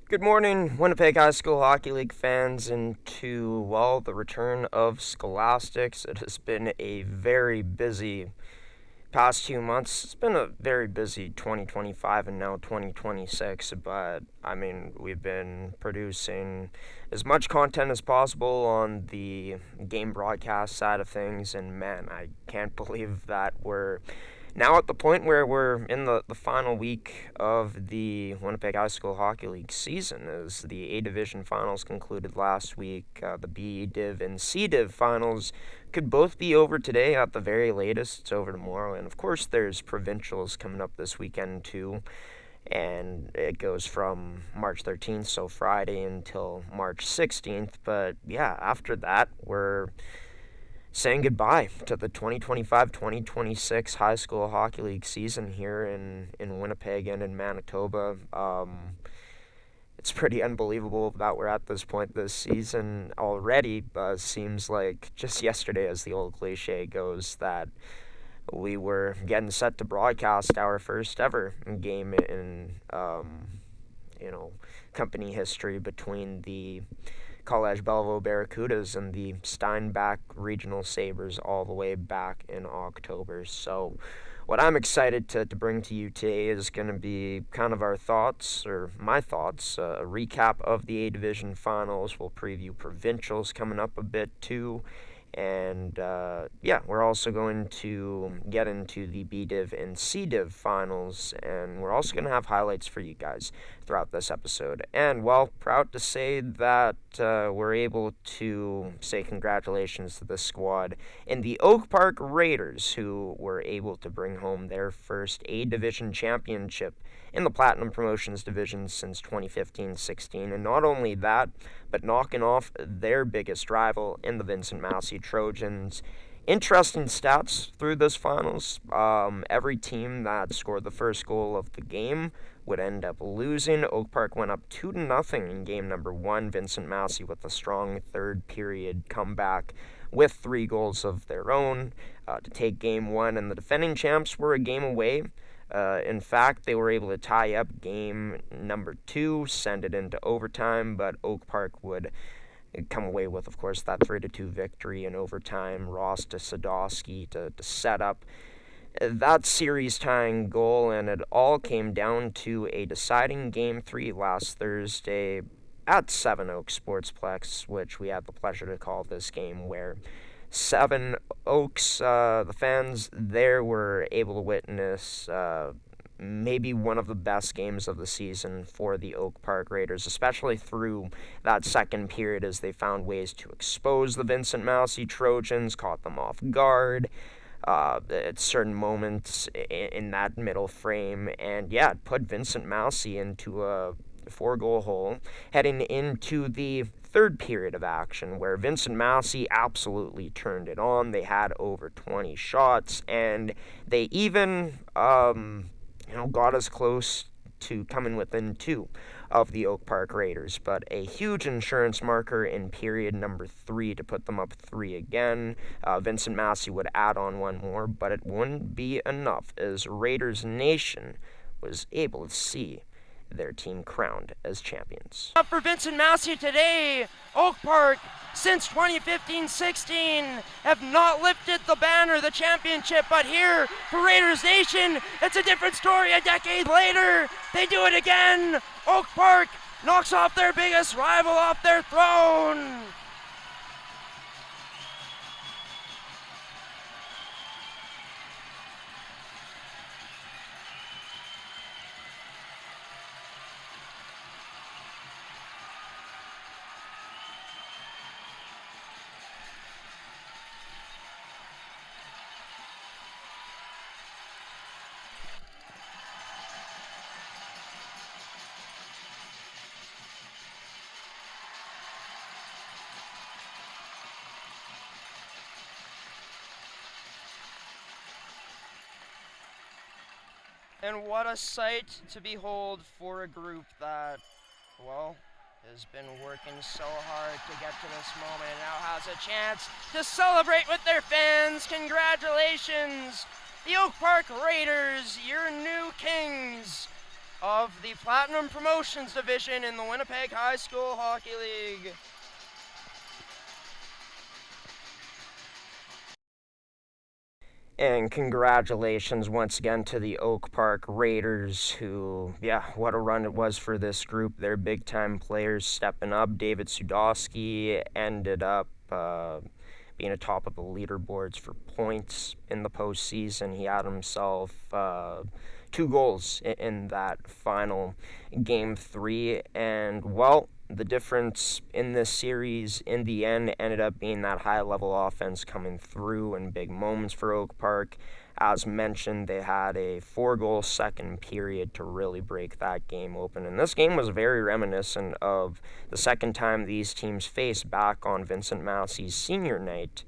Good morning, Winnipeg High School Hockey League fans, and to, the return of Scholasticks. It has been a very busy past 2 months. It's been a very busy 2025 and now 2026, but we've been producing as much content as possible on the game broadcast side of things, and man, I can't believe that we're now at the point where we're in the final week of the Winnipeg High School Hockey League season, as the A Division finals concluded last week. The B Div and C Div finals could both be over today at the very latest. It's over tomorrow, and of course there's provincials coming up this weekend too, and it goes from March 13th, so Friday, until March 16th. But yeah, after that, we're saying goodbye to the 2025-2026 High School Hockey League season here in Winnipeg and in Manitoba. It's pretty unbelievable that we're at this point this season already. Seems like just yesterday, as the old cliche goes, that we were getting set to broadcast our first ever game in company history between the College Belleville Barracudas and the Steinbach Regional Sabres all the way back in October. So what I'm excited to bring to you today is going to be kind of our thoughts, or my thoughts, a recap of the A Division finals. We'll preview provincials coming up a bit too. And we're also going to get into the B Div and C Div finals, and we're also going to have highlights for you guys throughout this episode. And, proud to say that we're able to say congratulations to the squad in the Oak Park Raiders, who were able to bring home their first A Division championship in the Platinum Promotions Division since 2015-16. And not only that, but knocking off their biggest rival in the Vincent Massey Trojans. Interesting stats through this finals. Every team that scored the first goal of the game would end up losing. Oak Park went up 2-0 in game number 1. Vincent Massey with a strong third period comeback with 3 goals of their own to take game 1. And the defending champs were a game away. In fact, they were able to tie up game number 2, send it into overtime, but Oak Park would come away with, of course, that 3-2 victory in overtime. Ross to Sadowski to set up that series-tying goal, and it all came down to a deciding Game 3 last Thursday at Seven Oaks Sportsplex, which we had the pleasure to call this game, where Seven Oaks, the fans there were able to witness maybe one of the best games of the season for the Oak Park Raiders, especially through that second period, as they found ways to expose the Vincent Massey Trojans, caught them off guard at certain moments in that middle frame, and it put Vincent Massey into a 4-goal hole heading into the third period of action, where Vincent Massey absolutely turned it on. They had over 20 shots, and they even got as close to coming within 2 of the Oak Park Raiders, but a huge insurance marker in period number 3 to put them up 3 again. Vincent Massey would add on 1 more, but it wouldn't be enough, as Raiders Nation was able to see their team crowned as champions. Up for Vincent Massey today, Oak Park, since 2015-16, have not lifted the banner, the championship, but here for Raiders Nation, it's a different story. A decade later, they do it again. Oak Park knocks off their biggest rival off their throne. And what a sight to behold for a group that, has been working so hard to get to this moment and now has a chance to celebrate with their fans. Congratulations, the Oak Park Raiders, your new kings. of the Platinum Promotions Division in the Winnipeg High School Hockey League. And congratulations once again to the Oak Park Raiders, who, what a run it was for this group. Their big-time players stepping up. David Sudowski ended up being atop of the leaderboards for points in the postseason. He had himself 2 goals in that final Game 3, and, well, the difference in this series in the end ended up being that high-level offense coming through in big moments for Oak Park. As mentioned, they had a 4-goal second period to really break that game open. And this game was very reminiscent of the second time these teams faced back on Vincent Massey's senior night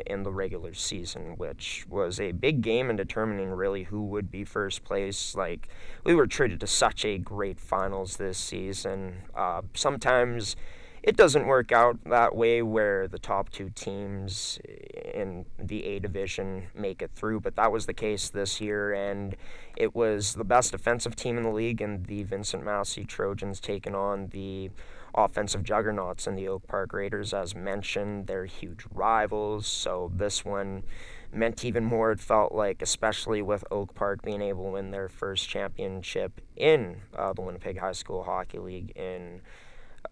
in the regular season, which was a big game in determining really who would be first place. Like, we were treated to such a great finals this season. Sometimes it doesn't work out that way where the top 2 teams in the A division make it through, but that was the case this year, and it was the best defensive team in the league, and the Vincent Massey Trojans taking on the offensive juggernauts in the Oak Park Raiders. As mentioned, they're huge rivals, so this one meant even more, it felt like, especially with Oak Park being able to win their first championship in the Winnipeg High School Hockey League in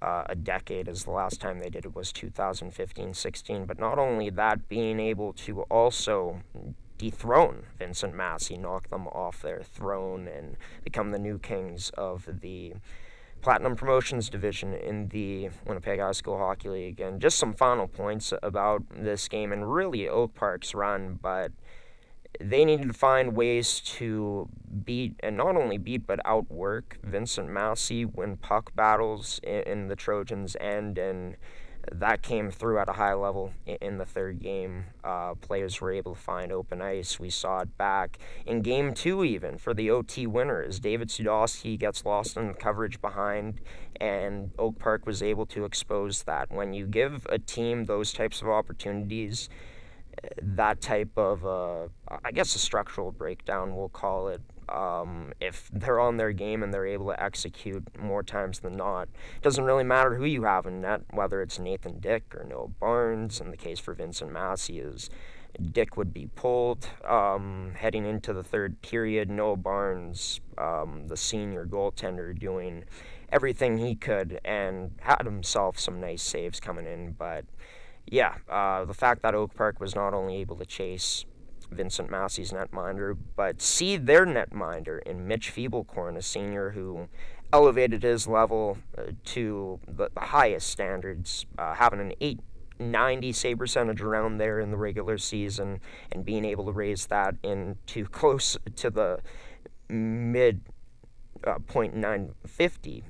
a decade, as the last time they did it was 2015-16. But not only that, being able to also dethrone Vincent Massey, knock them off their throne, and become the new kings of the Platinum Promotions Division in the Winnipeg High School Hockey League. And just some final points about this game and really Oak Park's run, but they needed to find ways to beat, and not only beat, but outwork Vincent Massey, win puck battles in the Trojans' end, and that came through at a high level in the third game. Players were able to find open ice. We saw it back in Game 2 even for the OT winner as David Sudowski gets lost in the coverage behind, and Oak Park was able to expose that. When you give a team those types of opportunities, that type of, I guess a structural breakdown, we'll call it, if they're on their game and they're able to execute more times than not, it doesn't really matter who you have in net, whether it's Nathan Dick or Noah Barnes. In the case for Vincent Massey, is Dick would be pulled heading into the third period. Noah Barnes, the senior goaltender, doing everything he could and had himself some nice saves coming in, but the fact that Oak Park was not only able to chase Vincent Massey's netminder, but see their netminder in Mitch Feeblecorn, a senior who elevated his level to the highest standards, having an 890 save percentage around there in the regular season, and being able to raise that into close to the mid .950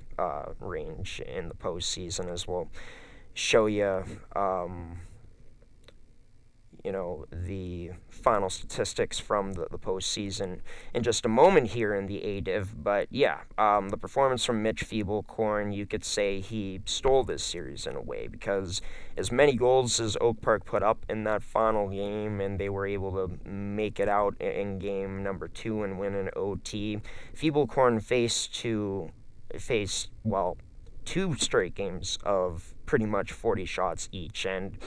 range in the postseason, as well show you, the final statistics from the postseason in just a moment here in the A-Div. But the performance from Mitch Feeblecorn, you could say he stole this series in a way, because as many goals as Oak Park put up in that final game, and they were able to make it out in game number 2 and win an OT, Feeblecorn faced 2 straight games of pretty much 40 shots each, and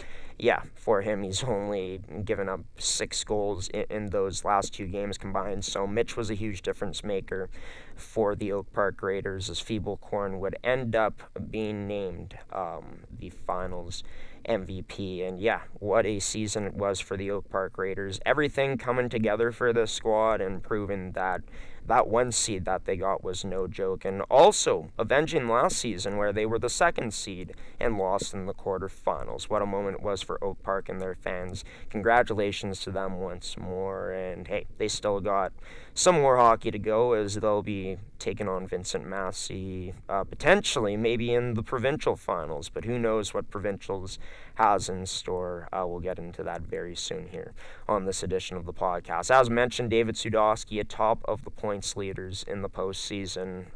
for him, he's only given up 6 goals in those last 2 games combined. So Mitch was a huge difference maker for the Oak Park Raiders, as Feeblecorn would end up being named the finals MVP. And what a season it was for the Oak Park Raiders. Everything coming together for this squad and proving that that 1 seed that they got was no joke, and also avenging last season where they were the 2nd seed and lost in the quarterfinals. What a moment it was for Oak Park and their fans. Congratulations to them once more, and hey, they still got some more hockey to go, as they'll be taking on Vincent Massey potentially maybe in the provincial finals, but who knows what provincials has in store. We'll get into that very soon here on this edition of the podcast. As mentioned, David Sudowski atop of the points leaders in the postseason.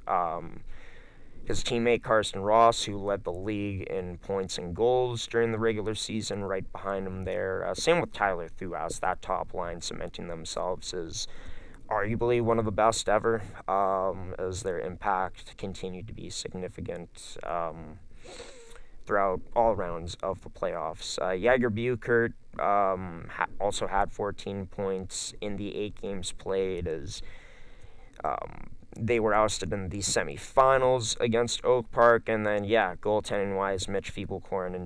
His teammate Carson Ross, who led the league in points and goals during the regular season, right behind him there. Same with Tyler Thuas, that top line cementing themselves as arguably one of the best ever, as their impact continued to be significant throughout all rounds of the playoffs. Jager Buchert also had 14 points in the 8 games played, as they were ousted in the semifinals against Oak Park. And then, goaltending-wise, Mitch Feeblecorn, a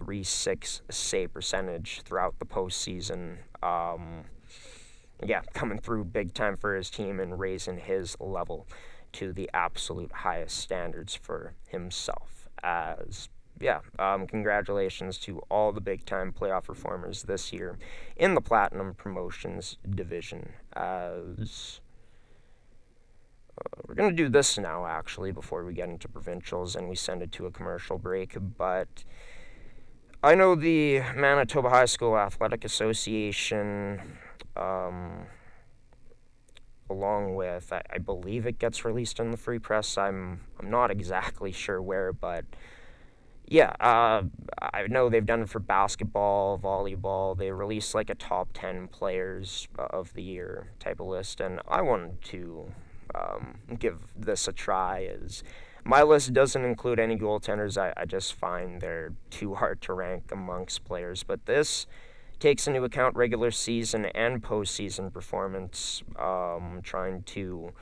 .936 save percentage throughout the postseason. Coming through big time for his team and raising his level to the absolute highest standards for himself. Congratulations to all the big time playoff performers this year in the Platinum Promotions division. As we're going to do this now, actually, before we get into provincials and we send it to a commercial break. But I know the Manitoba High School Athletic Association, along with, I believe it gets released in the Free Press. I'm not exactly sure where, but I know they've done it for basketball, volleyball. They released like a top 10 players of the year type of list, and I wanted to give this a try, as my list doesn't include any goaltenders. I just find they're too hard to rank amongst players, but this takes into account regular season and postseason performance, trying to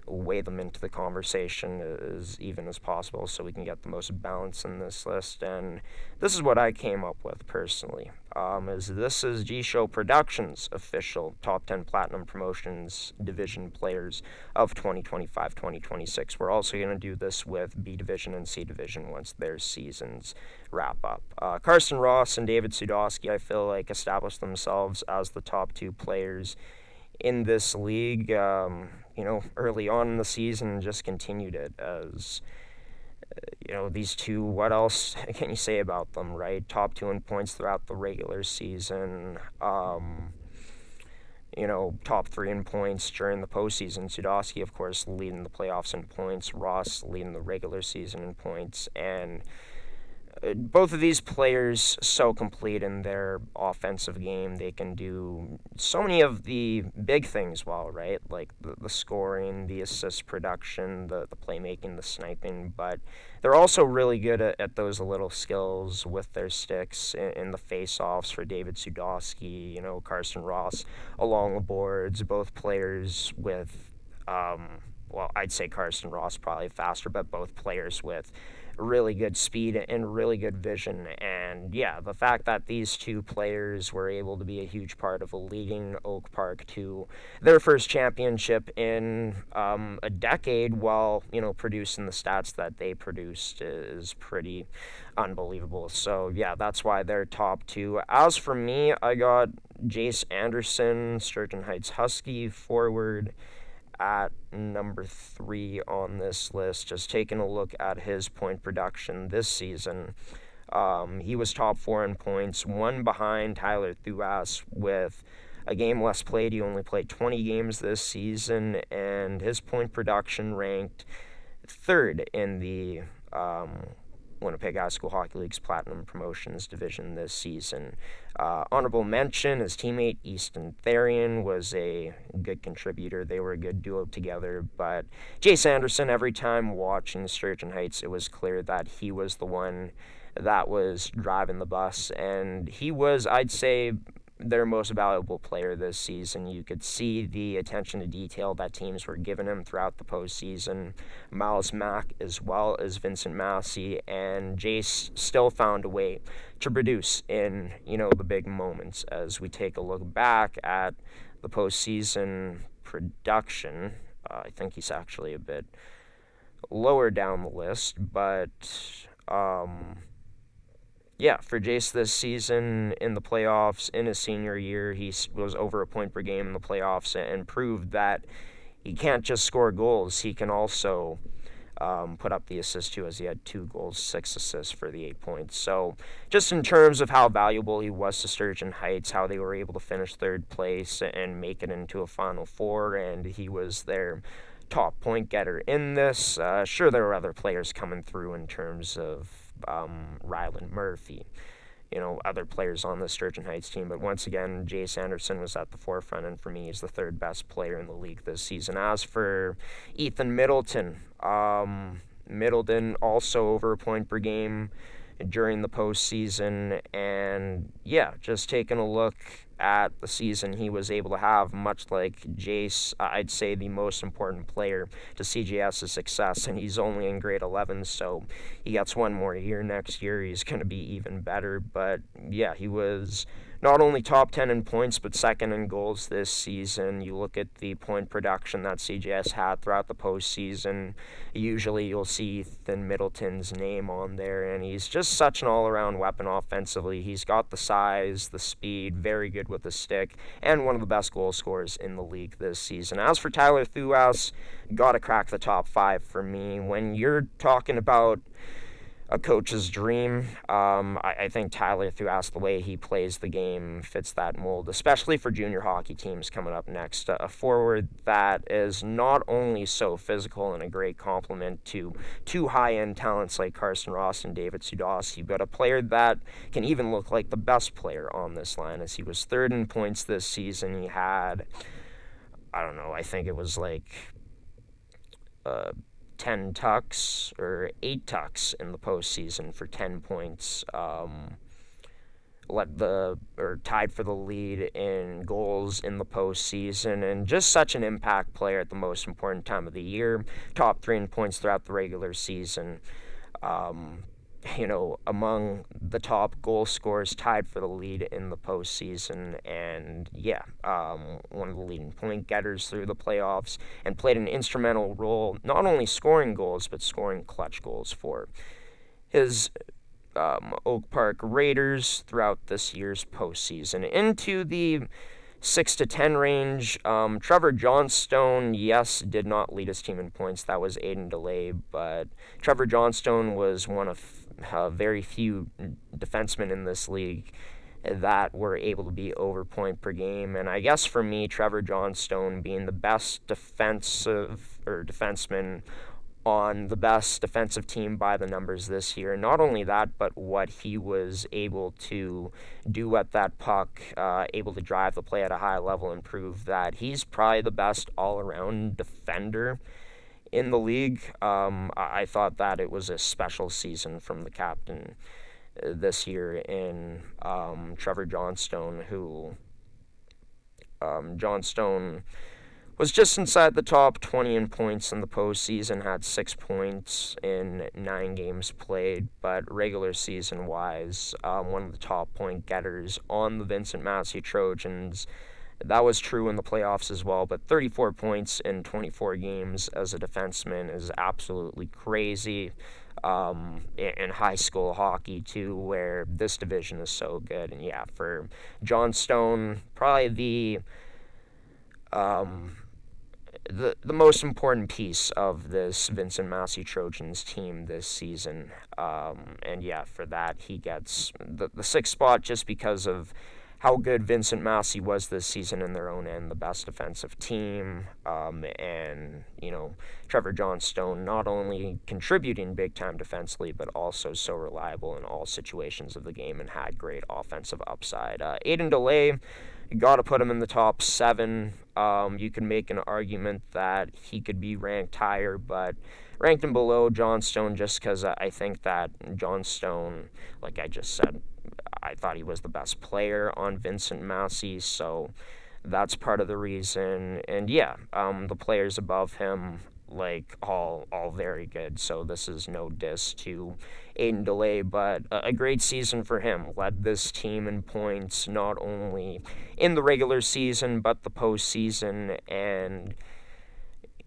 weigh them into the conversation as even as possible so we can get the most balance in this list. And this is what I came up with personally. This is G-Show Productions' official Top 10 Platinum Promotions Division players of 2025-2026. We're also going to do this with B Division and C Division once their seasons wrap up. Carson Ross and David Sudowski, I feel like, established themselves as the top 2 players in this league, early on in the season, and just continued it as, these two, what else can you say about them, right? Top 2 in points throughout the regular season, top 3 in points during the postseason. Sudowski, of course, leading the playoffs in points, Ross leading the regular season in points, and both of these players so complete in their offensive game. They can do so many of the big things well, right? Like the scoring, the assist production, the playmaking, the sniping. But they're also really good at those little skills with their sticks in the face-offs for David Sudowski, Carson Ross along the boards. Both players with, I'd say Carson Ross probably faster, but both players with really good speed and really good vision. And the fact that these two players were able to be a huge part of leading Oak Park to their first championship in a decade while producing the stats that they produced is pretty unbelievable. So that's why they're top 2. As for me, I got Jace Anderson, Sturgeon Heights Husky forward, at number 3 on this list. Just taking a look at his point production this season, he was top 4 in points, 1 behind Tyler Thuas with a game less played. He only played 20 games this season, and his point production ranked 3rd in the Winnipeg High School Hockey League's Platinum Promotions division this season. Honorable mention, his teammate Easton Therian was a good contributor. They were a good duo together, but Jace Anderson, every time watching Sturgeon Heights, it was clear that he was the one that was driving the bus, and he was, I'd say, their most valuable player this season. You could see the attention to detail that teams were giving him throughout the postseason. Miles Mack, as well as Vincent Massey, and Jace still found a way to produce in, the big moments. As we take a look back at the postseason production, I think he's actually a bit lower down the list, but for Jace this season in the playoffs, in his senior year, he was over a point per game in the playoffs and proved that he can't just score goals. He can also put up the assists too, as he had 2 goals, 6 assists for the 8 points. So just in terms of how valuable he was to Sturgeon Heights, how they were able to finish 3rd place and make it into a Final Four, and he was their top point getter in this. Sure, there were other players coming through in terms of Ryland Murphy, other players on the Sturgeon Heights team. But once again, Jace Anderson was at the forefront, and for me, he's the third best player in the league this season. As for Ethan Middleton, Middleton also over a point per game during the postseason, and just taking a look at the season he was able to have, much like Jace, I'd say the most important player to CJS's success, and he's only in grade 11, so he gets one more year next year. He's going to be even better, but he was not only top 10 in points, but second in goals this season. You look at the point production that CJS had throughout the postseason, usually you'll see Ethan Middleton's name on there, and he's just such an all-around weapon offensively. He's got the size, the speed, very good with the stick, and one of the best goal scorers in the league this season. As for Tyler Thuas, gotta crack the top 5 for me. When you're talking about a coach's dream, I think Tyler Thuas, the way he plays the game, fits that mold, especially for junior hockey teams coming up next. A forward that is not only so physical and a great complement to two high-end talents like Carson Ross and David Sudowski, but a player that can even look like the best player on this line, as he was third in points this season. He had, I think it was like 10 tucks or 8 tucks in the postseason for 10 points. Tied for the lead in goals in the postseason, and just such an impact player at the most important time of the year. Top 3 in points throughout the regular season. Among the top goal scorers, tied for the lead in the postseason, and one of the leading point getters through the playoffs, and played an instrumental role, not only scoring goals, but scoring clutch goals for his Oak Park Raiders throughout this year's postseason. Into the 6 to 10 range, Trevor Johnstone, did not lead his team in points. That was Aiden DeLay, but Trevor Johnstone was one of very few defensemen in this league that were able to be over point per game. And I guess for me, Trevor Johnstone being the best defenseman on the best defensive team by the numbers this year. Not only that, but what he was able to do at that puck, able to drive the play at a high level and prove that he's probably the best all-around defender in the league. I thought that it was a special season from the captain this year in Trevor Johnstone, who Johnstone was just inside the top 20 in points in the postseason, had 6 points in 9 games played, but regular season-wise, one of the top point getters on the Vincent Massey Trojans. That was true in the playoffs as well, but 34 points in 24 games as a defenseman is absolutely crazy. In high school hockey too, where this division is so good. And for Johnstone, probably the most important piece of this Vincent Massey Trojans team this season. For that, he gets the 6th spot just because of how good Vincent Massey was this season in their own end, the best defensive team, and Trevor Johnstone not only contributing big-time defensively, but also so reliable in all situations of the game and had great offensive upside. Aiden DeLay, you got to put him in the top 7. You can make an argument that he could be ranked higher, but ranked him below Johnstone just because I think that Johnstone, like I just said, I thought he was the best player on Vincent Massey, so that's part of the reason. And the players above him, all very good, so this is no diss to Aiden DeLay, but a great season for him. Led this team in points not only in the regular season, but the postseason, and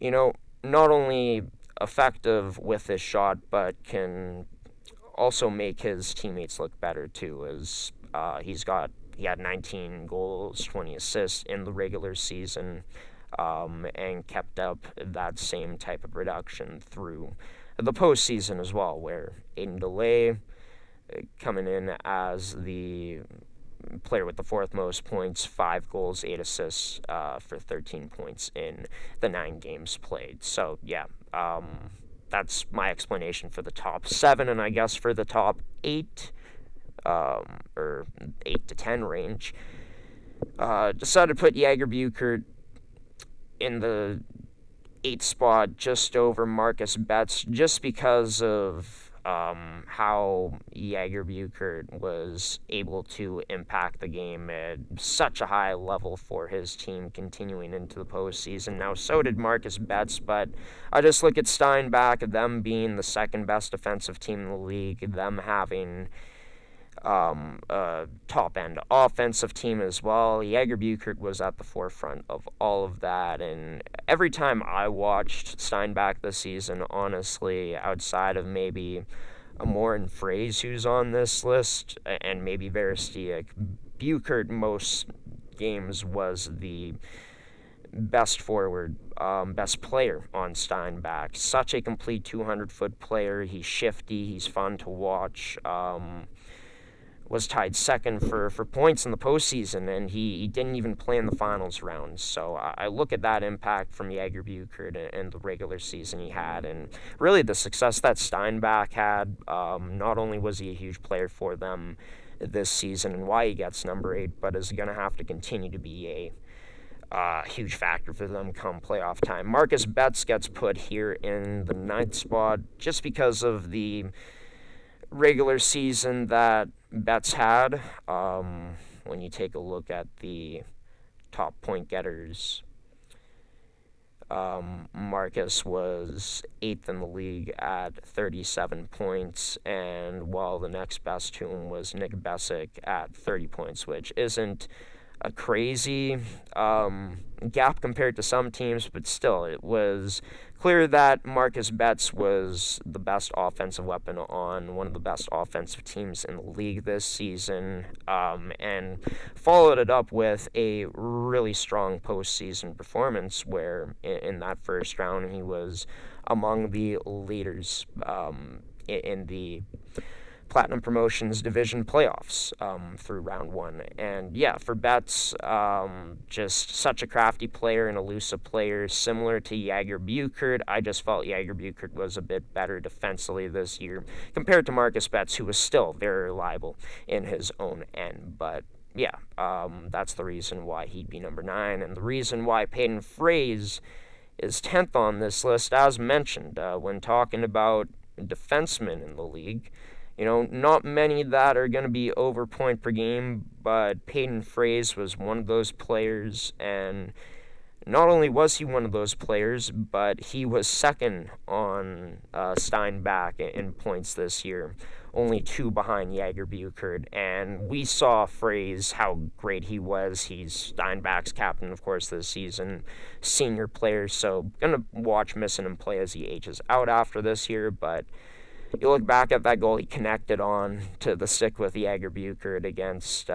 not only effective with his shot, but can also make his teammates look better too, as he had 19 goals, 20 assists in the regular season, and kept up that same type of production through the postseason as well, where Aiden DeLay coming in as the player with the 4th most points, 5 goals, 8 assists for 13 points in the 9 games played. So that's my explanation for the top 7, and I guess for the top 8, or 8 to 10 range. Decided to put Jager Buchert in the 8th spot just over Marcus Betts, just because of how Jager Buchert was able to impact the game at such a high level for his team continuing into the postseason. Now, so did Marcus Betts, but I just look at Steinbach, them being the second best defensive team in the league, them having a top-end offensive team as well. Jager Buchert was at the forefront of all of that, and every time I watched Steinbach this season, honestly, outside of maybe Amore and Fraze, who's on this list, and maybe Veristiak, Buchert most games was the best forward, best player on Steinbach. Such a complete 200-foot player. He's shifty. He's fun to watch. Was tied second for points in the postseason, and he didn't even play in the finals round. So I look at that impact from Jager Buchert and the regular season he had, and really the success that Steinbach had. Not only was he a huge player for them this season and why he gets number 8, but is going to have to continue to be a huge factor for them come playoff time. Marcus Betts gets put here in the 9th spot just because of the regular season that Betts had. When you take a look at the top point getters, Marcus was 8th in the league at 37 points, and while the next best to him was Nick Besick at 30 points, which isn't a crazy gap compared to some teams, but still, it was clear that Marcus Betts was the best offensive weapon on one of the best offensive teams in the league this season, and followed it up with a really strong postseason performance where in that first round he was among the leaders in the Platinum Promotions Division playoffs through round 1. And yeah, for Betts, just such a crafty player, an elusive player, similar to Jager Buchert. I just felt Jager Buchert was a bit better defensively this year compared to Marcus Betts, who was still very reliable in his own end. But yeah, that's the reason why he'd be number 9, and the reason why Peyton Fraze is 10th on this list, as mentioned, when talking about defensemen in the league. You know, not many that are going to be over point per game, but Peyton Fraze was one of those players, and not only was he one of those players, but he was second on Steinbach in points this year, only 2 behind Jager Buchert, and we saw Fraze how great he was. He's Steinbach's captain, of course, this season, senior player, so going to watch missing him play as he ages out after this year, but you look back at that goal he connected on to the stick with Jager Buchert against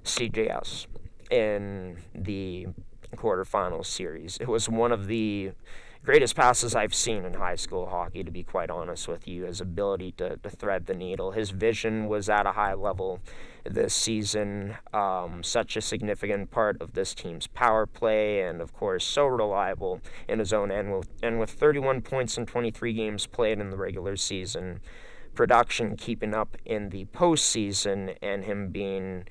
CJS in the quarterfinals series. It was one of the greatest passes I've seen in high school hockey, to be quite honest with you. His ability to thread the needle. His vision was at a high level this season. Such a significant part of this team's power play, and of course so reliable in his own end. And with 31 points in 23 games played in the regular season, production keeping up in the postseason, and him being,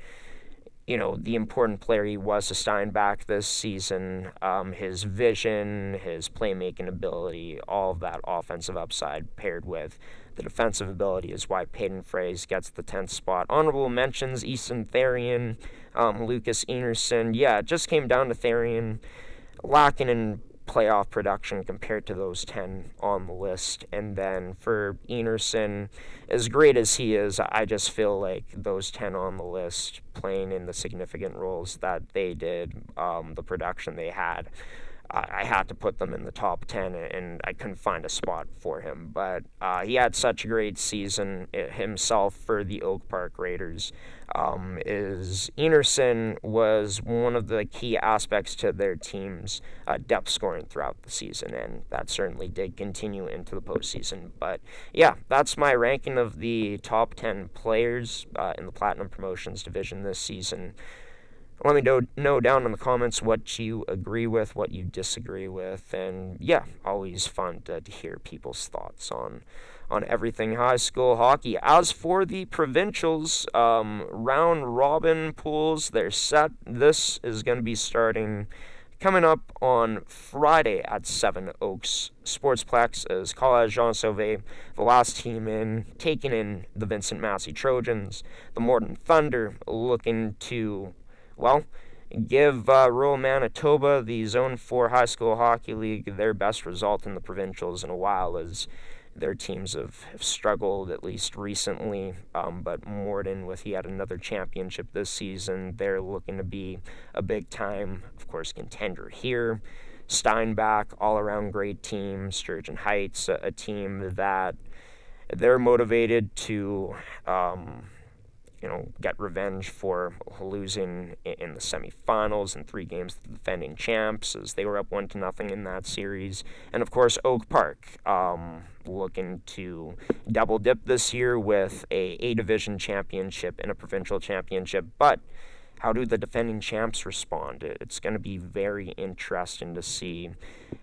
you know, the important player he was to Steinbach this season, his vision, his playmaking ability, all of that offensive upside paired with the defensive ability is why Peyton Fraze gets the 10th spot. Honorable mentions, Easton Therian, Lucas Enerson. Yeah, it just came down to Therian lacking in playoff production compared to those 10 on the list. And then for Enerson, as great as he is, I just feel like those 10 on the list playing in the significant roles that they did, the production they had, I had to put them in the top 10, and I couldn't find a spot for him. But he had such a great season himself for the Oak Park Raiders. Enerson was one of the key aspects to their team's depth scoring throughout the season, and that certainly did continue into the postseason. But yeah, that's my ranking of the top 10 players in the Platinum Promotions division this season. Let me know down in the comments what you agree with, what you disagree with, and yeah, always fun to hear people's thoughts on everything high school hockey. As for the provincials, round robin pools, they're set. This is going to be starting coming up on Friday at 7 Oaks Sportsplex as College Jean Sauvé, the last team in, taking in the Vincent Massey Trojans. The Morton Thunder looking to, well, give rural Manitoba, the Zone 4 High School Hockey League, their best result in the provincials in a while, as their teams have struggled, at least recently, but Morden, with yet another championship this season, they're looking to be a big-time, of course, contender here. Steinbach, all-around great team. Sturgeon Heights, a team that they're motivated to get revenge for losing in the semifinals in 3 games to the defending champs, as they were up 1-0 in that series. And of course, Oak Park, looking to double dip this year with a A-Division championship and a provincial championship. But how do the defending champs respond? It's going to be very interesting to see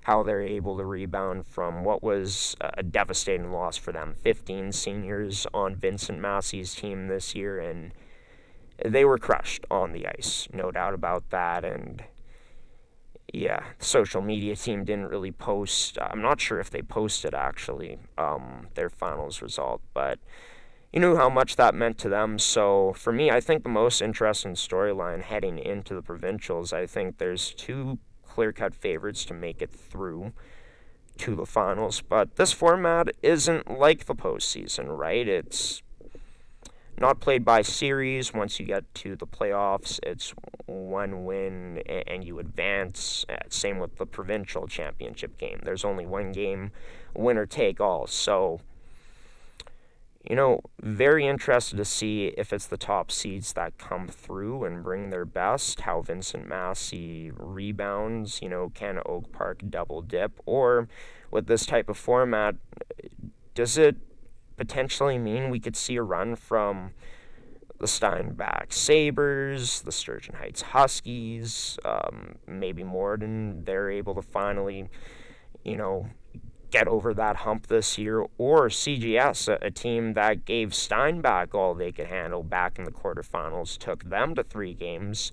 how they're able to rebound from what was a devastating loss for them. 15 seniors on Vincent Massey's team this year, and they were crushed on the ice, no doubt about that. And yeah, the social media team didn't really post. I'm not sure if they posted, actually, their finals result, but you knew how much that meant to them. So for me, I think the most interesting storyline heading into the provincials, I think there's 2 clear-cut favorites to make it through to the finals. But this format isn't like the postseason, right? It's not played by series. Once you get to the playoffs, it's 1 win and you advance. Same with the provincial championship game. There's only 1 game, winner take all. So very interested to see if it's the top seeds that come through and bring their best, how Vincent Massey rebounds, can Oak Park double dip, or with this type of format, does it potentially mean we could see a run from the Steinbach Sabres, the Sturgeon Heights Huskies, maybe Morden, they're able to finally, get over that hump this year, or CGS, a team that gave Steinbach all they could handle back in the quarterfinals, took them to 3 games.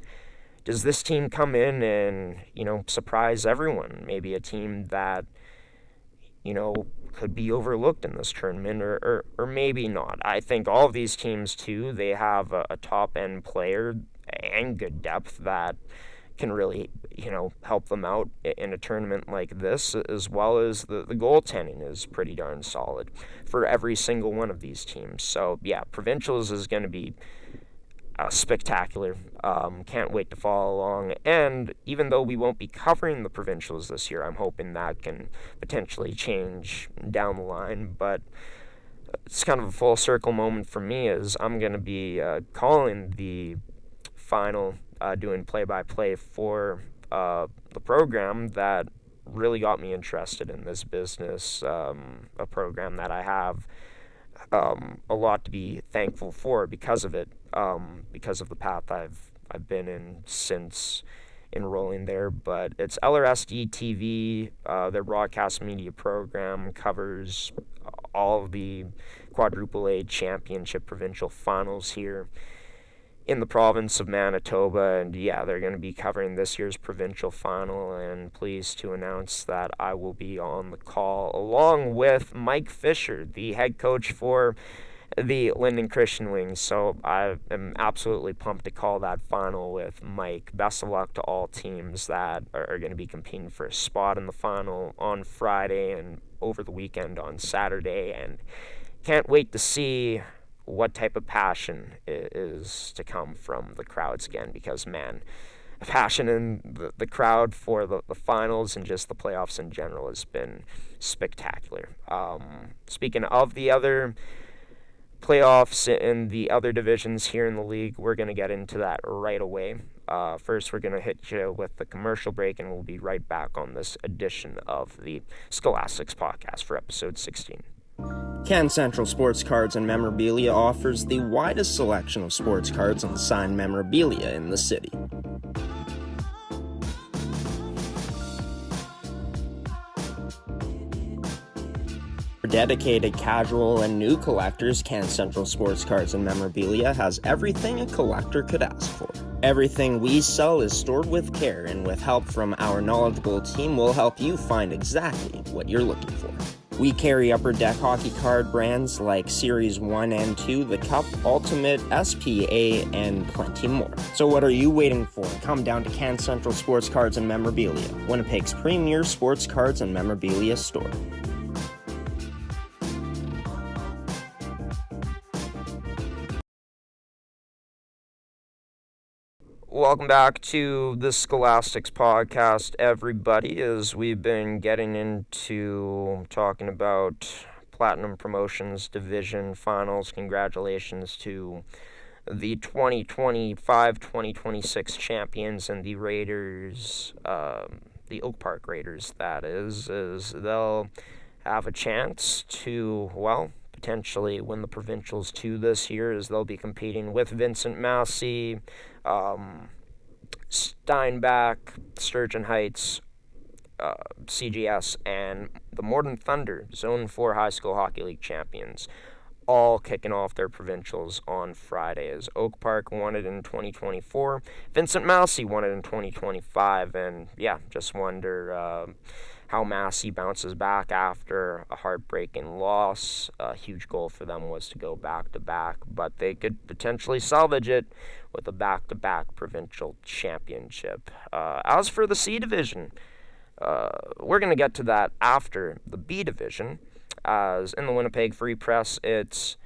Does this team come in and, surprise everyone? Maybe a team that, could be overlooked in this tournament, or maybe not. I think all of these teams, too, they have a top-end player and good depth that can really, help them out in a tournament like this, as well as the goaltending is pretty darn solid for every single one of these teams. So, yeah, provincials is going to be spectacular. Can't wait to follow along. And even though we won't be covering the provincials this year, I'm hoping that can potentially change down the line. But it's kind of a full circle moment for me, as I'm going to be calling the final, doing play-by-play for the program that really got me interested in this business, a program that I have a lot to be thankful for because of it, because of the path I've been in since enrolling there. But it's LRSD TV, their broadcast media program covers all of the quadruple A championship provincial finals here in the province of Manitoba, and yeah, they're going to be covering this year's provincial final, and pleased to announce that I will be on the call along with Mike Fisher, the head coach for the Linden Christian Wings. So I am absolutely pumped to call that final with Mike. Best of luck to all teams that are going to be competing for a spot in the final on Friday and over the weekend on Saturday, and can't wait to see what type of passion is to come from the crowds again, because, man, passion in the crowd for the finals and just the playoffs in general has been spectacular. Speaking of the other playoffs in the other divisions here in the league, we're going to get into that right away. First, we're going to hit you with the commercial break, and we'll be right back on this edition of the Scholasticks podcast for episode 16. Can Central Sports Cards and Memorabilia offers the widest selection of sports cards and signed memorabilia in the city. For dedicated casual and new collectors, Can Central Sports Cards and Memorabilia has everything a collector could ask for. Everything we sell is stored with care, and with help from our knowledgeable team, we'll help you find exactly what you're looking for. We carry Upper Deck hockey card brands like Series 1 and 2, the Cup, Ultimate, SPA, and plenty more. So what are you waiting for? Come down to Can Central Sports Cards and Memorabilia, Winnipeg's premier sports cards and memorabilia store. Welcome back to the Scholasticks podcast, everybody, as we've been getting into talking about Platinum Promotions Division Finals. Congratulations to the 2025-2026 champions and the Raiders, the Oak Park Raiders, that is they'll have a chance to, well, potentially win the Provincials 2 this year, as they'll be competing with Vincent Massey, Steinbach, Sturgeon Heights, CGS, and the Morden Thunder, Zone 4 High School Hockey League champions, all kicking off their provincials on Friday, as Oak Park won it in 2024, Vincent Massey won it in 2025, and yeah, just wonder how Massey bounces back after a heartbreaking loss. A huge goal for them was to go back-to-back, but they could potentially salvage it with a back-to-back provincial championship. As for the C Division, we're going to get to that after the B Division, as in the Winnipeg Free Press, it's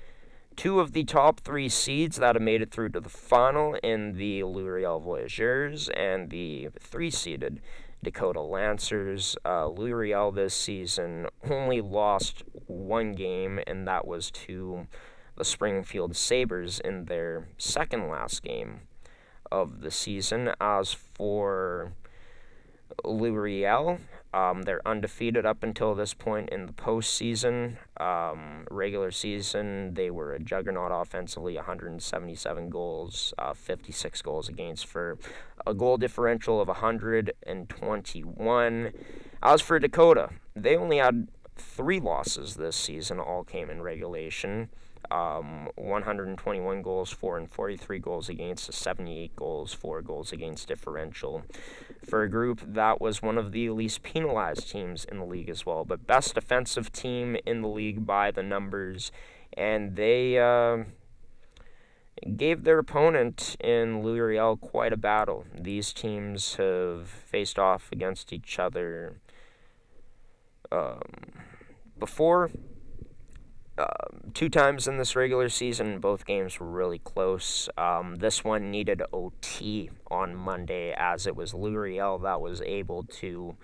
two of the top three seeds that have made it through to the final in the Louis Voyageurs and the three-seeded Dakota Lancers. Louis this season only lost one game, and that was to the Springfield Sabres in their second last game of the season. As for Louis, they're undefeated up until this point in the postseason. Regular season, they were a juggernaut offensively, 177 goals, 56 goals against, for a goal differential of 121. As for Dakota, they only had 3 losses this season, all came in regulation. 121 goals for and 43 goals against, 78 goals, 4 goals against differential. For a group that was one of the least penalized teams in the league as well, but best defensive team in the league by the numbers, and they gave their opponent in Louis quite a battle. These teams have faced off against each other before. 2 times in this regular season, both games were really close. This one needed OT on Monday, as it was Louis that was able to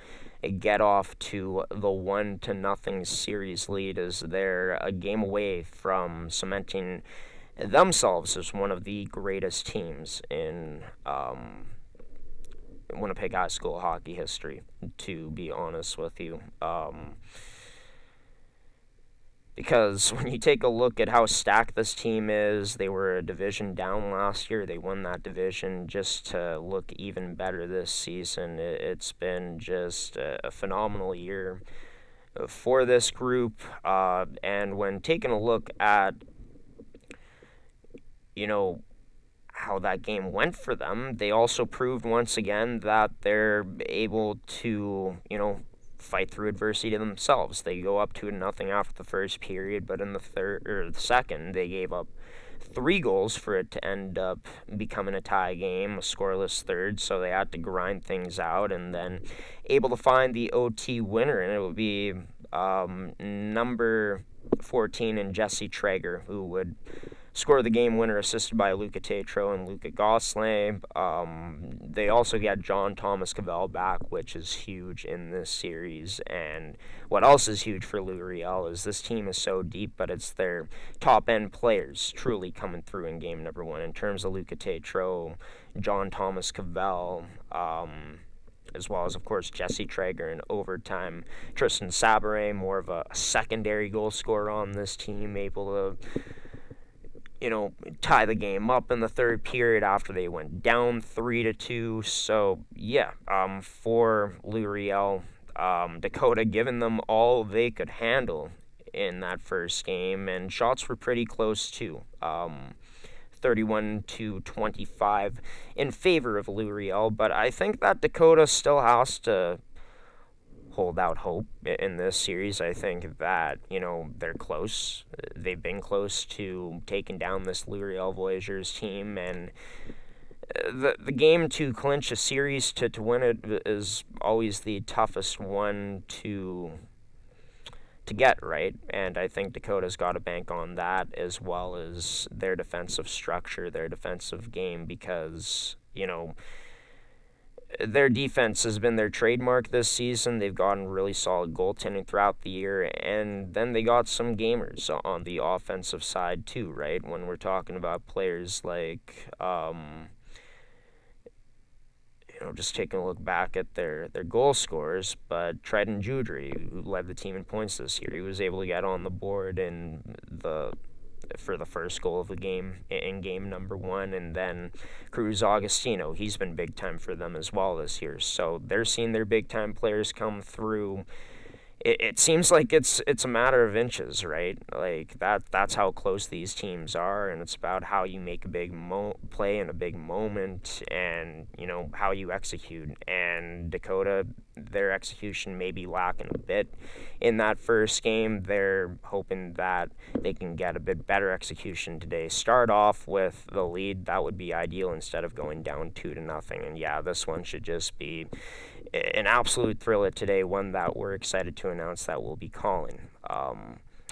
get off to the 1-0 series lead, as they're a game away from cementing themselves as one of the greatest teams in Winnipeg High School hockey history, to be honest with you. Because when you take a look at how stacked this team is, they were a division down last year. They won that division just to look even better this season. It's been just a phenomenal year for this group. And when taking a look at, how that game went for them, they also proved once again that they're able to, fight through adversity themselves. They go up 2-0 after the first period, but in the second, they gave up 3 goals for it to end up becoming a tie game, a scoreless third, so they had to grind things out, and then able to find the OT winner, and it would be number 14 and Jesse Traeger, who would score the game winner, assisted by Luca Tetro and Luca Gosselin. They also get John Thomas Cavell back, which is huge in this series. And what else is huge for Louis is this team is so deep, but it's their top-end players truly coming through in game number 1. In terms of Luca Tetro, John Thomas Cavell, as well as, of course, Jesse Traeger in overtime. Tristan Sabare, more of a secondary goal scorer on this team, able to tie the game up in the third period after they went down 3-2. So, yeah, for Louis, Dakota, giving them all they could handle in that first game, and shots were pretty close too. 31 to 25 in favor of Luriel, but I think that Dakota still has to hold out hope in this series. I think that, they're close. They've been close to taking down this Luriel Voyageurs team, and the game to clinch a series, to win it, is always the toughest one to get, right? And I think Dakota's got to bank on that, as well as their defensive structure, their defensive game, because, their defense has been their trademark this season. They've gotten really solid goaltending throughout the year, and then they got some gamers on the offensive side too, right? When we're talking about players like, just taking a look back at their goal scorers, but Trenton Judry, who led the team in points this year, he was able to get on the board for the first goal of the game in game number 1, and then Cruz Augustino, he's been big time for them as well this year. So they're seeing their big time players come through. It seems like it's a matter of inches, right? Like that's how close these teams are, and it's about how you make a big play in a big moment, and how you execute. And Dakota, their execution may be lacking a bit in that first game. They're hoping that they can get a bit better execution today. Start off with the lead, that would be ideal, instead of going down 2-0. And yeah, this one should just be an absolute thriller today, one that we're excited to announce that we'll be calling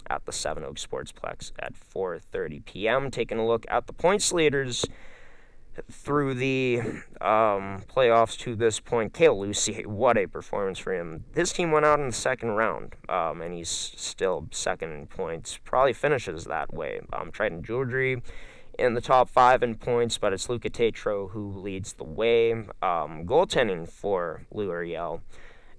at the Seven Oaks Sportsplex at 4:30 p.m. Taking a look at the points leaders through the playoffs to this point. Cale Lucy, what a performance for him. His team went out in the second round, and he's still second in points. Probably finishes that way. Trenton Jewelry in the top 5 in points, but it's Luca Tetro who leads the way. Goaltending for Luriel,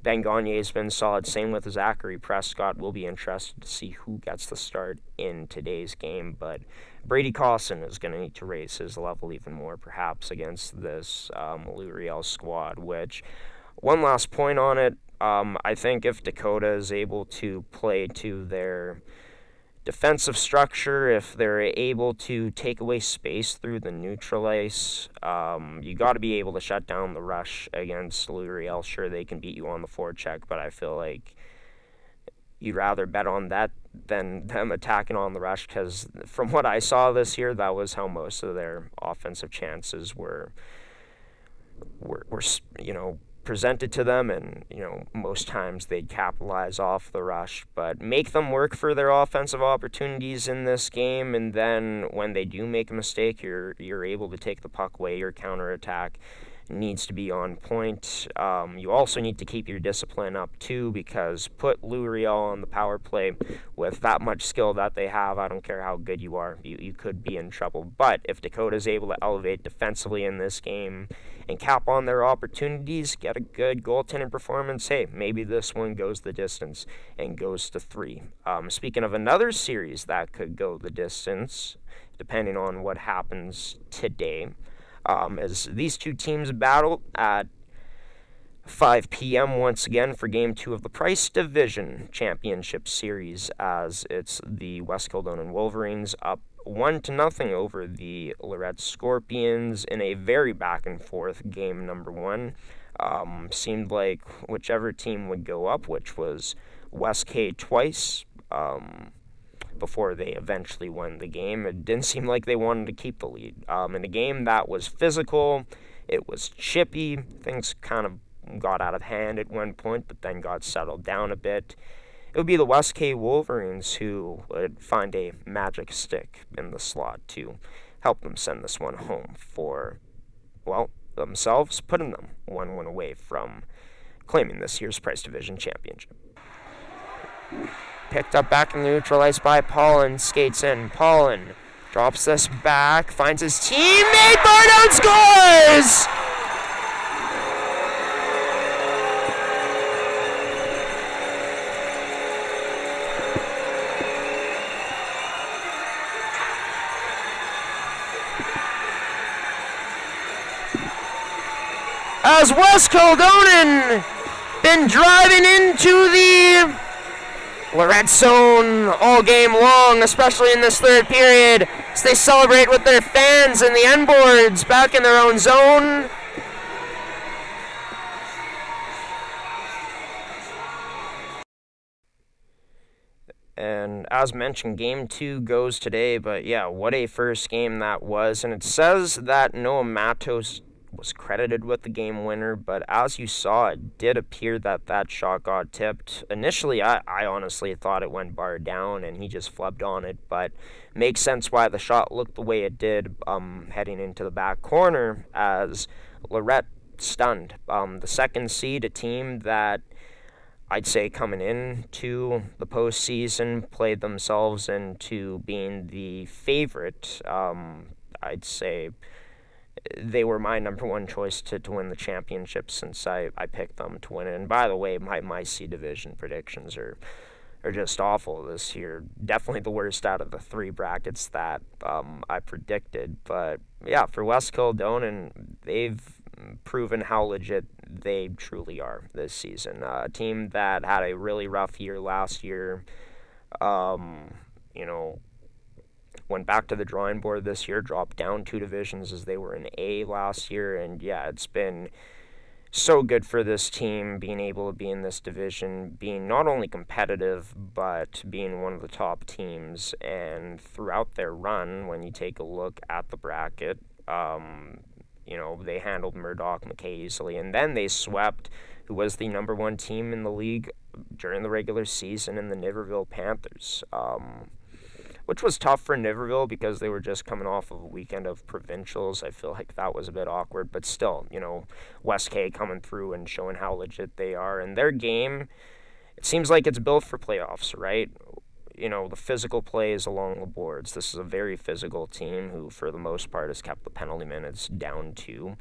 Ben Gagne's been solid, same with Zachary Prescott. We'll be interested to see who gets the start in today's game, but Brady Cawson is going to need to raise his level even more, perhaps, against this Luriel squad, which, one last point on it, I think if Dakota is able to play to their defensive structure, if they're able to take away space through the neutral ice, you got to be able to shut down the rush against Luriel. Sure, they can beat you on the forecheck, but I feel like you'd rather bet on that than them attacking on the rush, because from what I saw this year, that was how most of their offensive chances were presented to them, and most times they'd capitalize off the rush, but make them work for their offensive opportunities in this game. And then when they do make a mistake, you're able to take the puck away. Your counterattack needs to be on point. You also need to keep your discipline up too, because put Luriel on the power play with that much skill that they have, I don't care how good you are, you could be in trouble. But if Dakota is able to elevate defensively in this game and cap on their opportunities, get a good goaltending performance, hey, maybe this one goes the distance and goes to 3. Speaking of another series that could go the distance, depending on what happens today, as these two teams battle at 5 p.m. once again for Game 2 of the Price Division Championship Series, as it's the West Kildonan Wolverines up 1-0 over the Lorette Scorpions in a very back-and-forth game number 1. Seemed like whichever team would go up, which was West K twice, before they eventually won the game. It didn't seem like they wanted to keep the lead. In a game that was physical, it was chippy, things kind of got out of hand at one point, but then got settled down a bit. It would be the West K Wolverines who would find a magic stick in the slot to help them send this one home for, themselves, putting them 1-1 away from claiming this year's Price Division Championship. Picked up back in the neutral ice by Paulin, skates in. Paulin drops this back, finds his teammate, Barnard scores! As West Kildonan been driving into the Lorette's own all game long, especially in this third period, as they celebrate with their fans and the end boards back in their own zone. And as mentioned, game 2 goes today, but yeah, what a first game that was. And it says that Noah Matos was credited with the game winner, but as you saw, it did appear that that shot got tipped. Initially, I honestly thought it went bar down and he just flubbed on it, but makes sense why the shot looked the way it did heading into the back corner, as Lorette stunned. The second seed, a team that I'd say coming into the postseason played themselves into being the favorite. I'd say they were my number one choice to win the championship since I picked them to win it. And by the way, my C division predictions are just awful this year. Definitely the worst out of the 3 brackets that I predicted. But yeah, for West Kildonan, they've proven how legit they truly are this season. A team that had a really rough year last year, went back to the drawing board this year, dropped down 2 divisions as they were in A last year, and yeah, it's been so good for this team being able to be in this division, being not only competitive, but being one of the top teams. And throughout their run, when you take a look at the bracket, they handled Murdoch McKay easily, and then they swept who was the number 1 team in the league during the regular season in the Niverville Panthers, which was tough for Niverville because they were just coming off of a weekend of provincials. I feel like that was a bit awkward, but still, West K coming through and showing how legit they are. And their game, it seems like it's built for playoffs, right? The physical plays along the boards. This is a very physical team who, for the most part, has kept the penalty minutes down to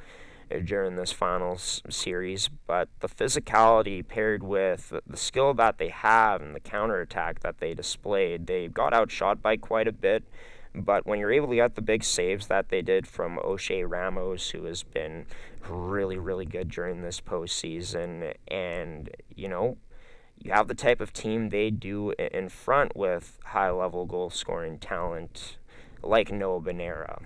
during this final series. But the physicality paired with the skill that they have and the counterattack that they displayed, they got outshot by quite a bit. But when you're able to get the big saves that they did from O'Shea Ramos, who has been really, really good during this postseason, and, you have the type of team they do in front with high-level goal-scoring talent like Noah Benera.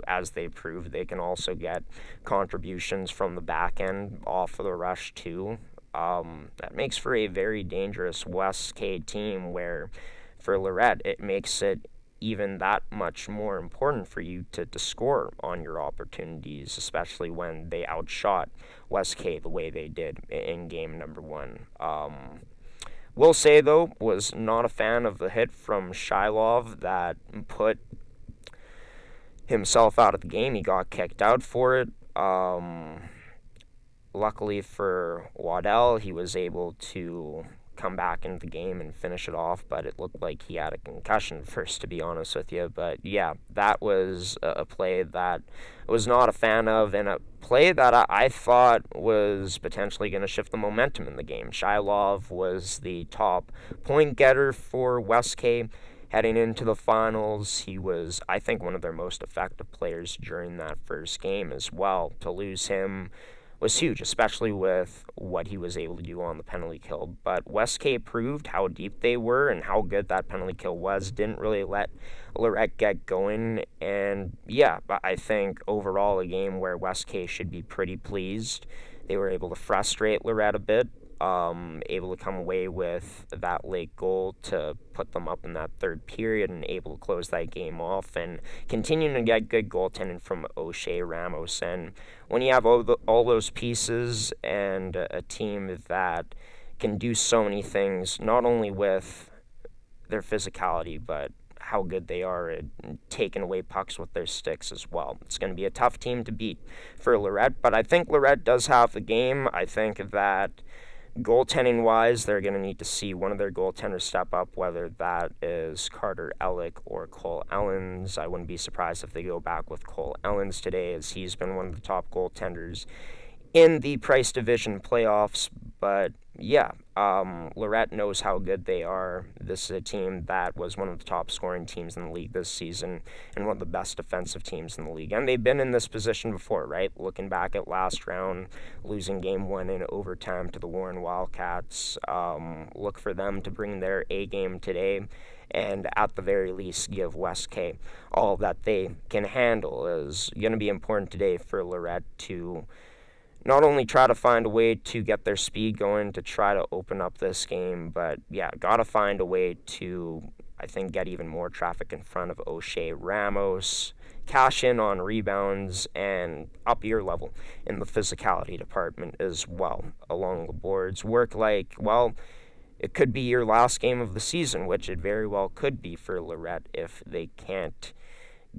As they proved, they can also get contributions from the back end off of the rush, too. That makes for a very dangerous West K team where, for Lorette, it makes it even that much more important for you to score on your opportunities, especially when they outshot West K the way they did in game number 1. Will say, though, was not a fan of the hit from Shylov that put himself out of the game. He got kicked out for it. Luckily for Waddell, he was able to come back into the game and finish it off, but it looked like he had a concussion first, to be honest with you. But yeah, that was a play that I was not a fan of, and a play that I thought was potentially going to shift the momentum in the game. Shylov was the top point getter for West K heading into the finals. He was, I think, one of their most effective players during that first game as well. To lose him was huge, especially with what he was able to do on the penalty kill. But West K proved how deep they were and how good that penalty kill was. Didn't really let Lorette get going. And yeah, I think overall a game where West K should be pretty pleased. They were able to frustrate Lorette a bit, able to come away with that late goal to put them up in that third period and able to close that game off and continuing to get good goaltending from O'Shea Ramos. And when you have all those pieces and a team that can do so many things, not only with their physicality, but how good they are at taking away pucks with their sticks as well. It's going to be a tough team to beat for Lorette, but I think Lorette does have the game. I think that goaltending-wise, they're going to need to see one of their goaltenders step up, whether that is Carter Ellick or Cole Ellens. I wouldn't be surprised if they go back with Cole Ellens today, as he's been one of the top goaltenders in the Price Division playoffs. But yeah, Lorette knows how good they are. This is a team that was one of the top scoring teams in the league this season and one of the best defensive teams in the league. And they've been in this position before, right? Looking back at last round, losing game 1 in overtime to the Warren Wildcats. Look for them to bring their A game today and at the very least give West K all that they can handle. Is going to be important today for Lorette to not only try to find a way to get their speed going to try to open up this game, but yeah, got to find a way to, I think, get even more traffic in front of O'Shea Ramos, cash in on rebounds, and up your level in the physicality department as well along the boards. Work like, well, it could be your last game of the season, which it very well could be for Lorette if they can't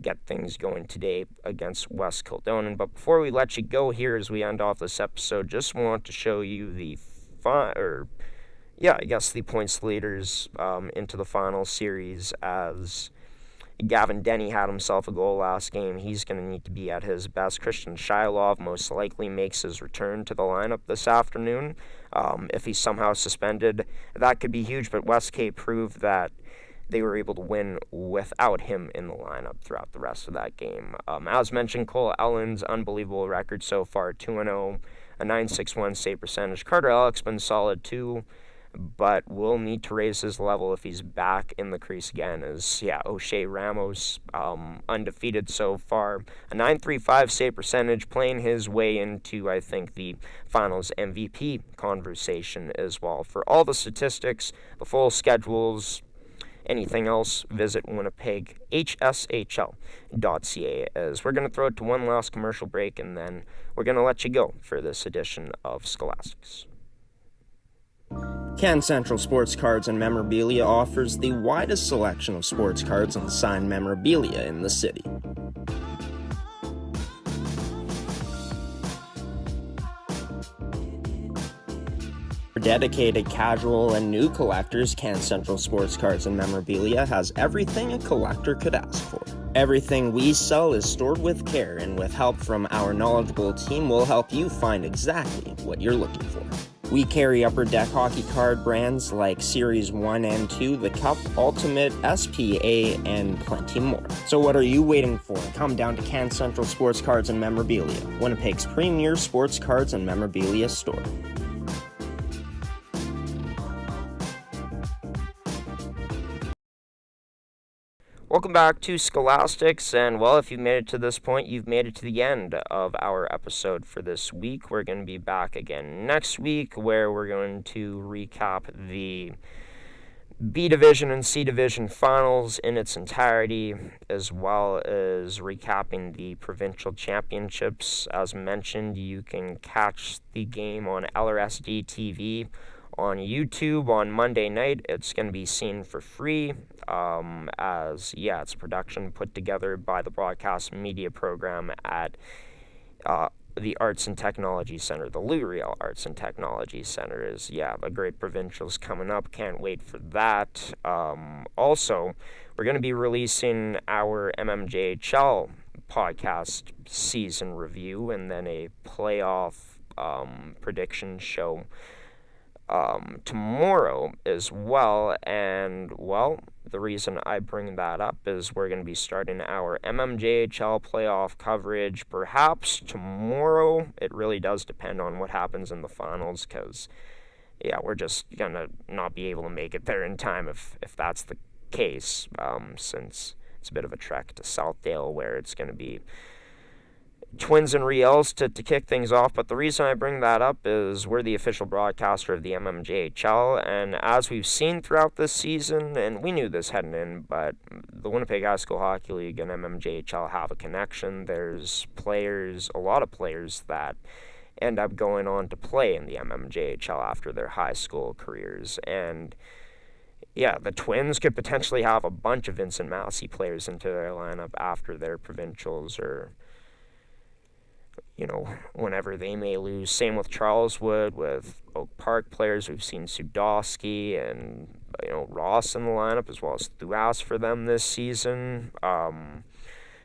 get things going today against West Kildonan. But before we let you go here as we end off this episode, just want to show you the the points leaders into the final series, as Gavin Denny had himself a goal last game. He's going to need to be at his best. Christian Shilov most likely makes his return to the lineup this afternoon. If he's somehow suspended, that could be huge, but West K proved that they were able to win without him in the lineup throughout the rest of that game. As mentioned, Cole Ellen's unbelievable record so far, 2-0, a 9.61 save percentage. Carter Alex been solid too, but will need to raise his level if he's back in the crease again. O'Shea Ramos, undefeated so far, a 9.35 save percentage, playing his way into, I think, the finals MVP conversation as well. For all the statistics, the full schedules, anything else, visit winnipeghshl.ca, as we're going to throw it to one last commercial break, and then we're going to let you go for this edition of Scholasticks. Can Central Sports Cards and Memorabilia offers the widest selection of sports cards and signed memorabilia in the city. For dedicated casual and new collectors, Can Central Sports Cards and Memorabilia has everything a collector could ask for. Everything we sell is stored with care, and with help from our knowledgeable team, we'll help you find exactly what you're looking for. We carry Upper Deck hockey card brands like Series 1 and 2, The Cup, Ultimate, SPA, and plenty more. So what are you waiting for? Come down to Can Central Sports Cards and Memorabilia, Winnipeg's premier sports cards and memorabilia store. Welcome back to Scholastics, and well, if you've made it to this point, you've made it to the end of our episode for this week. We're going to be back again next week, where we're going to recap the B Division and C Division finals in its entirety, as well as recapping the provincial championships. As mentioned, you can catch the game on LRSD TV on YouTube on Monday night. It's going to be seen for free, it's a production put together by the Broadcast Media Program at the Arts and Technology Center. The Lou Riel Arts and Technology Center is, a great provincials coming up. Can't wait for that. Also, we're going to be releasing our MMJHL podcast season review, and then a playoff prediction show tomorrow as well. And well, the reason I bring that up is we're going to be starting our MMJHL playoff coverage perhaps tomorrow. It really does depend on what happens in the finals, because we're just going to not be able to make it there in time if that's the case, since it's a bit of a trek to Southdale, where it's going to be Twins and Riels to kick things off. But the reason I bring that up is we're the official broadcaster of the MMJHL, and as we've seen throughout this season, and we knew this heading in, but the Winnipeg High School Hockey League and MMJHL have a connection. There's a lot of players that end up going on to play in the MMJHL after their high school careers, and the Twins could potentially have a bunch of Vincent Massey players into their lineup after their provincials, or whenever they may lose. Same with Charleswood, with Oak Park players. We've seen Sudowski and, Ross in the lineup, as well as Thuas for them this season.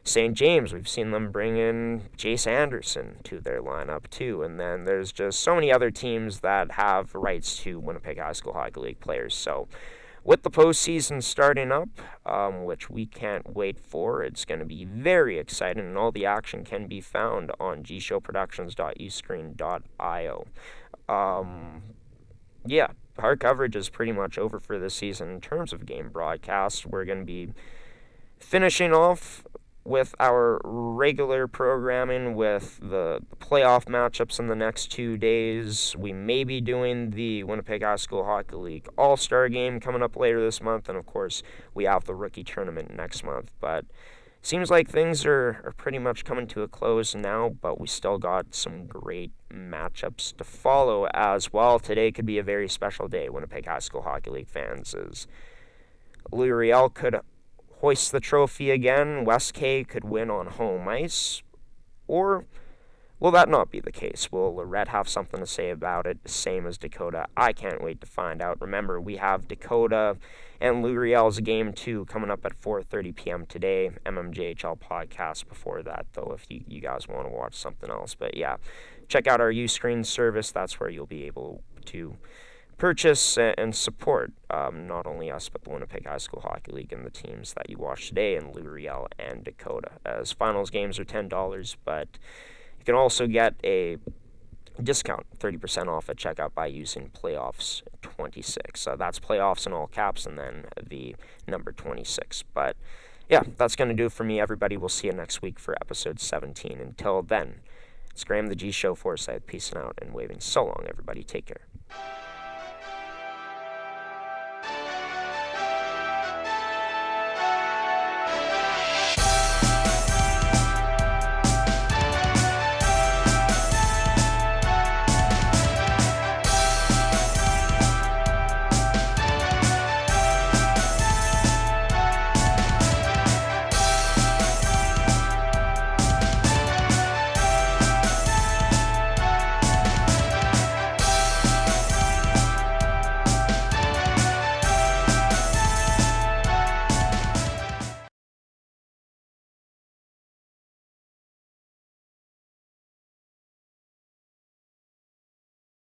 St. James, we've seen them bring in Jace Anderson to their lineup too. And then there's just so many other teams that have rights to Winnipeg High School Hockey League players. So with the postseason starting up, which we can't wait for, it's going to be very exciting, and all the action can be found on gshowproductions.uscreen.io. Yeah, our coverage is pretty much over for this season in terms of game broadcast. We're going to be finishing off with our regular programming with the playoff matchups in the next 2 days. We may be doing the Winnipeg High School Hockey League All-Star Game coming up later this month, and of course we have the rookie tournament next month. But seems like things are pretty much coming to a close now, but we still got some great matchups to follow as well. Today could be a very special day, Winnipeg High School Hockey League fans, as Louis Riel could hoist the trophy again. West K could win on home ice, or will that not be the case? Will Lorette have something to say about it, same as Dakota? I can't wait to find out. Remember, we have Dakota and Louis Riel's game 2 coming up at 4:30 p.m. today. MMJHL podcast before that, though, if you guys want to watch something else. But yeah, check out our Uscreen service. That's where you'll be able to purchase and support not only us, but the Winnipeg High School Hockey League and the teams that you watch today in Louis Riel and Dakota. As finals games are $10, but you can also get a discount, 30% off at checkout by using playoffs 26. That's playoffs in all caps and then the number 26. But yeah, that's going to do it for me, everybody. We'll see you next week for episode 17. Until then, it's Graeme the G Show Forsyth, peacing out and waving so long, everybody. Take care.